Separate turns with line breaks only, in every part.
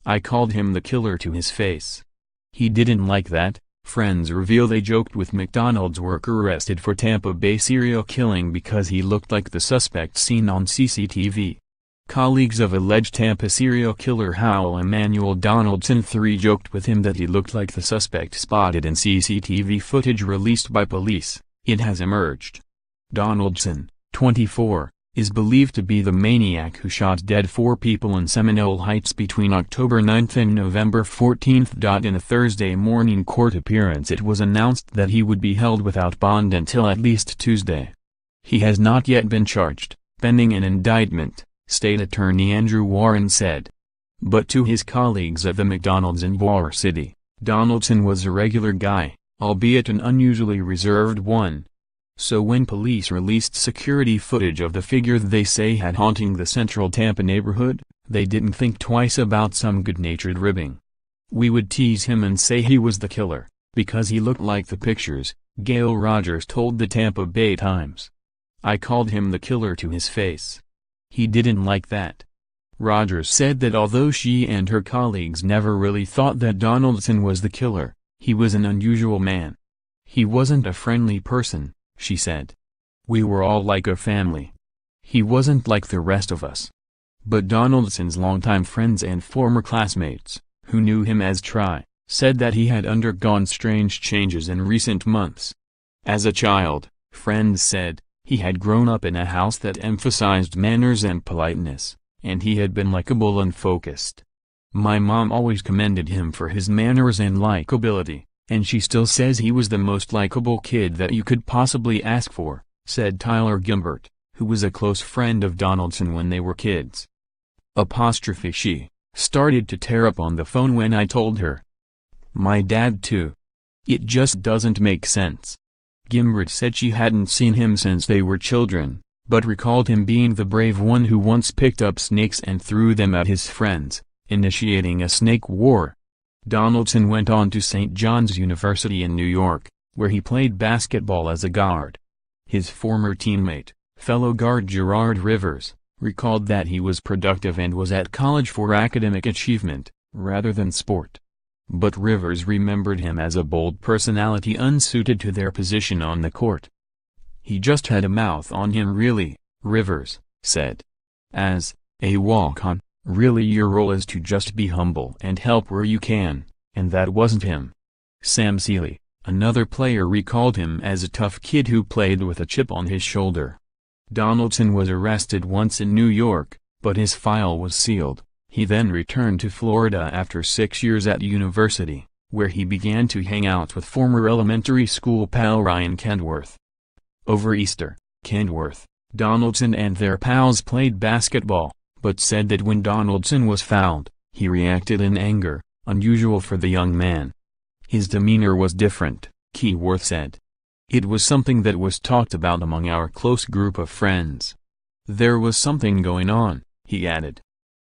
I called him the killer to his face. He didn't like that. Friends reveal they joked with McDonald's worker arrested for Tampa Bay serial killing because he looked like the suspect seen on CCTV. Colleagues of alleged Tampa serial killer Howell Emanuel Donaldson III joked with him that he looked like the suspect spotted in CCTV footage released by police. It has emerged. Donaldson, 24, is believed to be the maniac who shot dead 4 people in Seminole Heights between October 9 and November 14. In a Thursday morning court appearance, it was announced that he would be held without bond until at least Tuesday. He has not yet been charged, pending an indictment, State Attorney Andrew Warren said. But to his colleagues at the McDonald's in Ybor City, Donaldson was a regular guy, albeit an unusually reserved one. So when police released security footage of the figure they say had haunting the central Tampa neighborhood, they didn't think twice about some good-natured ribbing. "We would tease him and say he was the killer, because he looked like the pictures," Gail Rogers told the Tampa Bay Times. "I called him the killer to his face. He didn't like that." Rogers said that although she and her colleagues never really thought that Donaldson was the killer, he was an unusual man. "He wasn't a friendly person," she said. "We were all like a family. He wasn't like the rest of us." But Donaldson's longtime friends and former classmates, who knew him as Try, said that he had undergone strange changes in recent months. As a child, friends said, he had grown up in a house that emphasized manners and politeness, and he had been likable and focused. "My mom always commended him for his manners and likability, and she still says he was the most likable kid that you could possibly ask for," said Tyler Gimbert, who was a close friend of Donaldson when they were kids. She started to tear up on the phone when I told her. "My dad too. It just doesn't make sense." Gimbert said she hadn't seen him since they were children, but recalled him being the brave one who once picked up snakes and threw them at his friends, initiating a snake war. Donaldson went on to St. John's University in New York, where he played basketball as a guard. His former teammate, fellow guard Gerard Rivers, recalled that he was productive and was at college for academic achievement, rather than sport. But Rivers remembered him as a bold personality unsuited to their position on the court. "He just had a mouth on him really," Rivers said. "As a walk-on, really your role is to just be humble and help where you can, and that wasn't him." Sam Seeley, another player, recalled him as a tough kid who played with a chip on his shoulder. Donaldson was arrested once in New York, but his file was sealed. He then returned to Florida after 6 years at university, where he began to hang out with former elementary school pal Ryan Kentworth. Over Easter, Kentworth, Donaldson and their pals played basketball, but said that when Donaldson was fouled, he reacted in anger, unusual for the young man. "His demeanor was different," Kentworth said. "It was something that was talked about among our close group of friends. There was something going on," he added.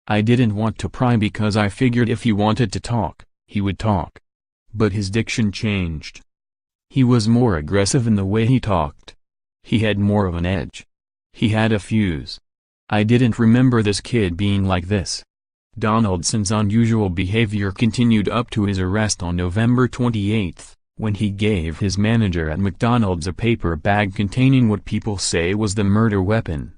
"I didn't want to pry because I figured if he wanted to talk, he would talk." But his diction changed. He was more aggressive in the way he talked. He had more of an edge. He had a fuse. "I didn't remember this kid being like this." Donaldson's unusual behavior continued up to his arrest on November 28, when he gave his manager at McDonald's a paper bag containing what people say was the murder weapon.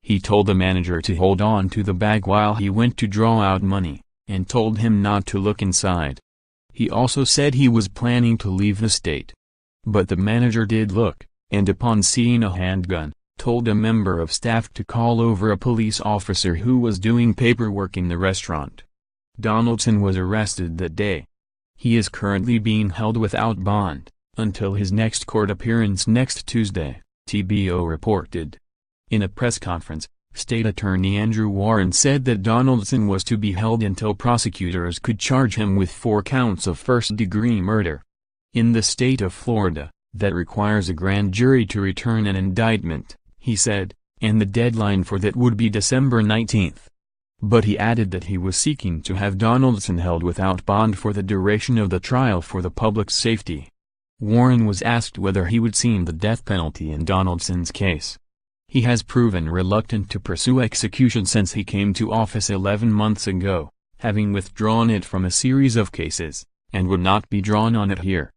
He told the manager to hold on to the bag while he went to draw out money, and told him not to look inside. He also said he was planning to leave the state. But the manager did look, and upon seeing a handgun, told a member of staff to call over a police officer who was doing paperwork in the restaurant. Donaldson was arrested that day. He is currently being held without bond, until his next court appearance next Tuesday, TBO reported. In a press conference, State Attorney Andrew Warren said that Donaldson was to be held until prosecutors could charge him with 4 counts of first-degree murder. In the state of Florida, that requires a grand jury to return an indictment, he said, and the deadline for that would be December 19. But he added that he was seeking to have Donaldson held without bond for the duration of the trial for the public's safety. Warren was asked whether he would seek the death penalty in Donaldson's case. He has proven reluctant to pursue execution since he came to office 11 months ago, having withdrawn it from a series of cases, and would not be drawn on it here.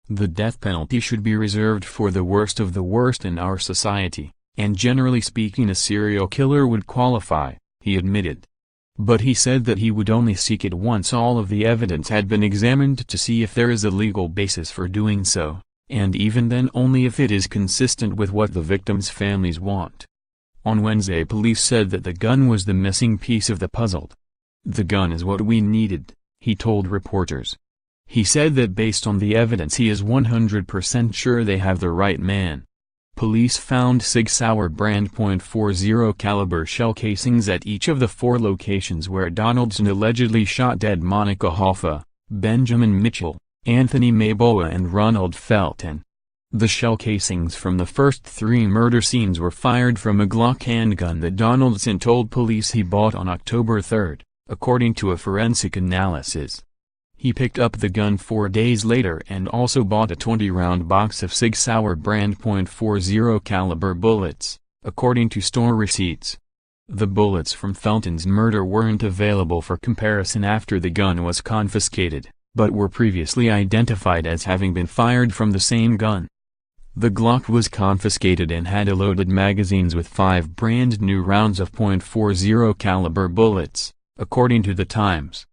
The death penalty should be reserved for the worst of the worst in our society, and generally speaking a serial killer would qualify, he admitted. But he said that he would only seek it once all of the evidence had been examined to see if there is a legal basis for doing so, and even then only if it is consistent with what the victims' families want. On Wednesday, police said that the gun was the missing piece of the puzzle. "The gun is what we needed," he told reporters. He said that based on the evidence he is 100% sure they have the right man. Police found Sig Sauer brand .40 caliber shell casings at each of the 4 locations where Donaldson allegedly shot dead Monica Hoffa, Benjamin Mitchell, Anthony Mayboa and Ronald Felton. The shell casings from the first 3 murder scenes were fired from a Glock handgun that Donaldson told police he bought on October 3, according to a forensic analysis. He picked up the gun 4 days later and also bought a 20-round box of Sig Sauer brand .40 caliber bullets, according to store receipts. The bullets from Felton's murder weren't available for comparison after the gun was confiscated, but were previously identified as having been fired from the same gun. The Glock was confiscated and had loaded magazines with 5 brand new rounds of .40 caliber bullets, according to the Times.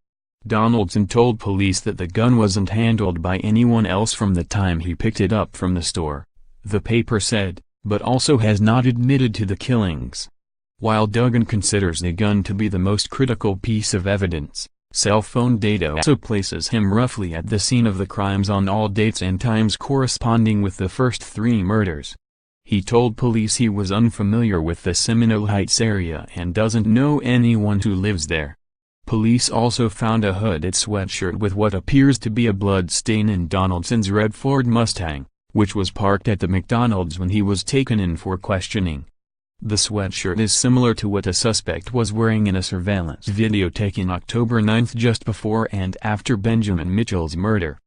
Donaldson told police that the gun wasn't handled by anyone else from the time he picked it up from the store, the paper said, but also has not admitted to the killings. While Duggan considers the gun to be the most critical piece of evidence, cell phone data also places him roughly at the scene of the crimes on all dates and times corresponding with the first 3 murders. He told police he was unfamiliar with the Seminole Heights area and doesn't know anyone who lives there. Police also found a hooded sweatshirt with what appears to be a blood stain in Donaldson's red Ford Mustang, which was parked at the McDonald's when he was taken in for questioning. The sweatshirt is similar to what a suspect was wearing in a surveillance video taken October 9 just before and after Benjamin Mitchell's murder.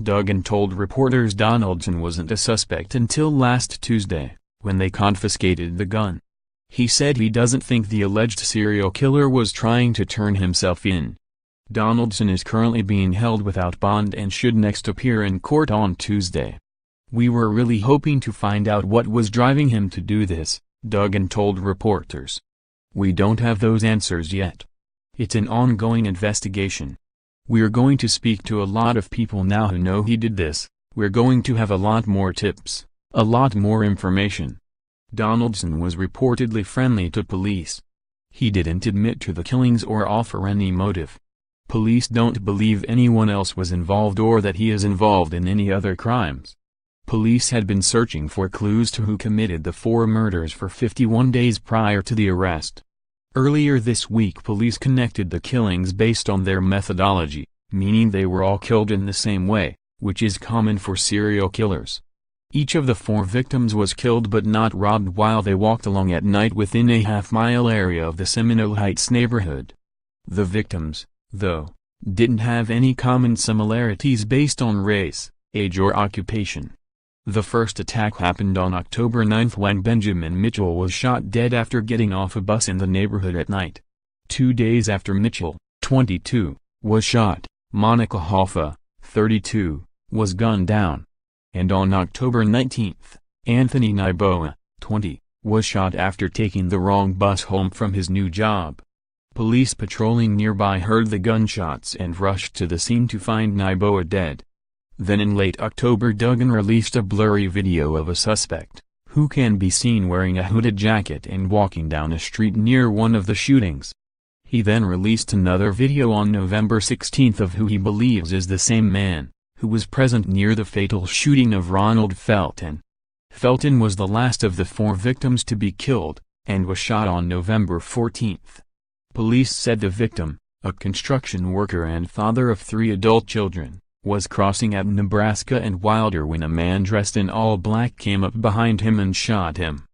Duggan told reporters Donaldson wasn't a suspect until last Tuesday, when they confiscated the gun. He said he doesn't think the alleged serial killer was trying to turn himself in. Donaldson is currently being held without bond and should next appear in court on Tuesday. "We were really hoping to find out what was driving him to do this," Duggan told reporters. "We don't have those answers yet. It's an ongoing investigation. We're going to speak to a lot of people now who know he did this. We're going to have a lot more tips, a lot more information." Donaldson was reportedly friendly to police. He didn't admit to the killings or offer any motive. Police don't believe anyone else was involved or that he is involved in any other crimes. Police had been searching for clues to who committed the 4 murders for 51 days prior to the arrest. Earlier this week police connected the killings based on their methodology, meaning they were all killed in the same way, which is common for serial killers. Each of the 4 victims was killed but not robbed while they walked along at night within a half-mile area of the Seminole Heights neighborhood. The victims, though, didn't have any common similarities based on race, age or occupation. The first attack happened on October 9 when Benjamin Mitchell was shot dead after getting off a bus in the neighborhood at night. 2 days after Mitchell, 22, was shot, Monica Hoffa, 32, was gunned down. And on October 19, Anthony Ybor, 20, was shot after taking the wrong bus home from his new job. Police patrolling nearby heard the gunshots and rushed to the scene to find Ybor dead. Then in late October Duggan released a blurry video of a suspect, who can be seen wearing a hooded jacket and walking down a street near one of the shootings. He then released another video on November 16 of who he believes is the same man, who was present near the fatal shooting of Ronald Felton. Felton was the last of the 4 victims to be killed, and was shot on November 14. Police said the victim, a construction worker and father of 3 adult children, was crossing at Nebraska and Wilder when a man dressed in all black came up behind him and shot him.